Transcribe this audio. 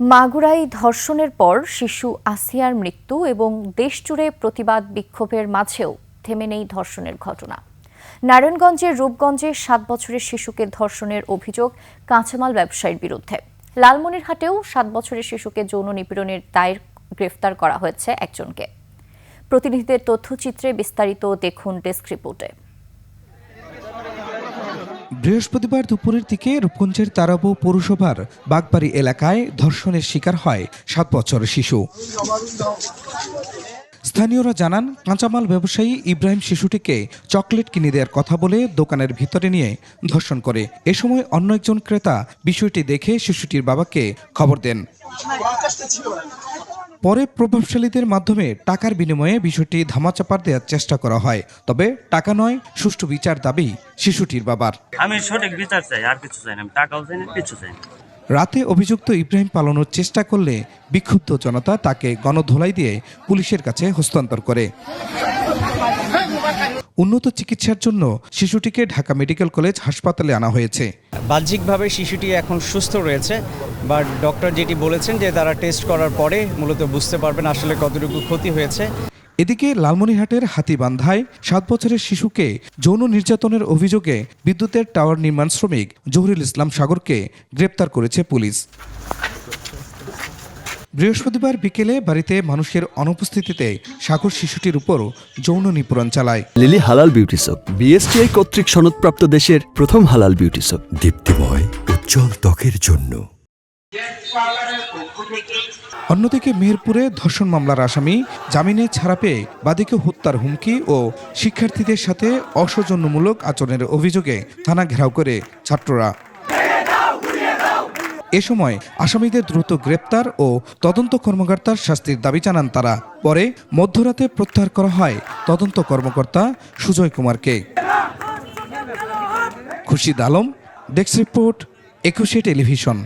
মাগুরায় ধর্ষণের পর শিশু আসিয়ার মৃত্যু এবং দেশজুড়ে প্রতিবাদ বিক্ষোভের মাঝেও থেমে নেই ধর্ষণের ঘটনা। নারায়ণগঞ্জের রূপগঞ্জে 7 বছরের শিশুকে ধর্ষণের অভিযোগ কাঁচামাল ব্যবসায়ীর বিরুদ্ধে। লালমনিরহাটেও 7 বছরের শিশুকে যৌন নিপীড়নের দায়ে গ্রেফতার করা হয়েছে একজনকে। প্রতিনিধিদের তথ্যচিত্রে বিস্তারিত দেখুন ডেস্ক রিপোর্টে। বৃহস্পতিবার দুপুরের দিকে রূপগঞ্জের তারাবো পৌরসভার বাগবাড়ি এলাকায় ধর্ষণের শিকার হয় 7 বছরের শিশু। স্থানীয়রা জানান, কাঁচামাল ব্যবসায়ী ইব্রাহিম শিশুটিকে চকলেট কিনে দেওয়ার কথা বলে দোকানের ভিতরে নিয়ে ধর্ষণ করে। এ সময় অন্য একজন ক্রেতা বিষয়টি দেখে শিশুটির বাবাকে খবর দেন। পরে প্রভাবশালীদের মাধ্যমে টাকার বিনিময়ে বিষয়টি ধামাচাপা দেওয়ার চেষ্টা করা হয়। তবে টাকা নয়, সুষ্ঠু বিচার দাবি শিশুটির বাবার। আমি সঠিক বিচার চাই, আর কিছু চাই না, আমি টাকাও চাই না, কিছু চাই না। রাতে অভিযুক্ত ইব্রাহিম পালানোর চেষ্টা করলে বিক্ষুব্ধ জনতা তাকে গণধোলাই দিয়ে পুলিশের কাছে হস্তান্তর করে। উন্নত চিকিৎসার জন্য শিশুটিকে ঢাকা মেডিকেল কলেজ হাসপাতালে আনা হয়েছে। বাহ্যিকভাবে শিশুটি এখন সুস্থ রয়েছে, বাট ডক্টর যেটি বলেছেন যে তারা টেস্ট করার পরে মূলত বুঝতে পারবেন আসলে কতটুকু ক্ষতি হয়েছে। এদিকে লালমনিরহাটের হাতীবান্ধায় 7 বছরের শিশুকে যৌন নির্যাতনের অভিযোগে বিদ্যুতের টাওয়ার নির্মাণ শ্রমিক জহুরুল ইসলাম সাগরকে গ্রেপ্তার করেছে পুলিশ। বৃহস্পতিবার বিকেলে বাড়িতে মানুষের অনুপস্থিতিতে সাগর শিশুটির উপর যৌন নিপীড়ন চালায়। লিলি হালাল বিউটি সোপ, বিএসটিআই কর্তৃক সনদপ্রাপ্ত দেশের প্রথম হালাল বিউটি সোপ, দীপ্তিময় উজ্জ্বল ত্বকের জন্য। অন্যদিকে মেহেরপুরে ধর্ষণ মামলার আসামি জামিনে ছাড়া পেয়ে বাদীকে হত্যার হুমকি ও শিক্ষার্থীদের সাথে অসৌজন্যমূলক আচরণের অভিযোগে থানা ঘেরাও করে ছাত্ররা। এ সময় আসামিদের দ্রুত গ্রেপ্তার ও তদন্ত কর্মকর্তার শাস্তির দাবি জানান তারা। পরে মধ্যরাতে প্রত্যাহার করা হয় তদন্ত কর্মকর্তা সুজয় কুমারকে। Khurshid Alam, desk report, 21 television.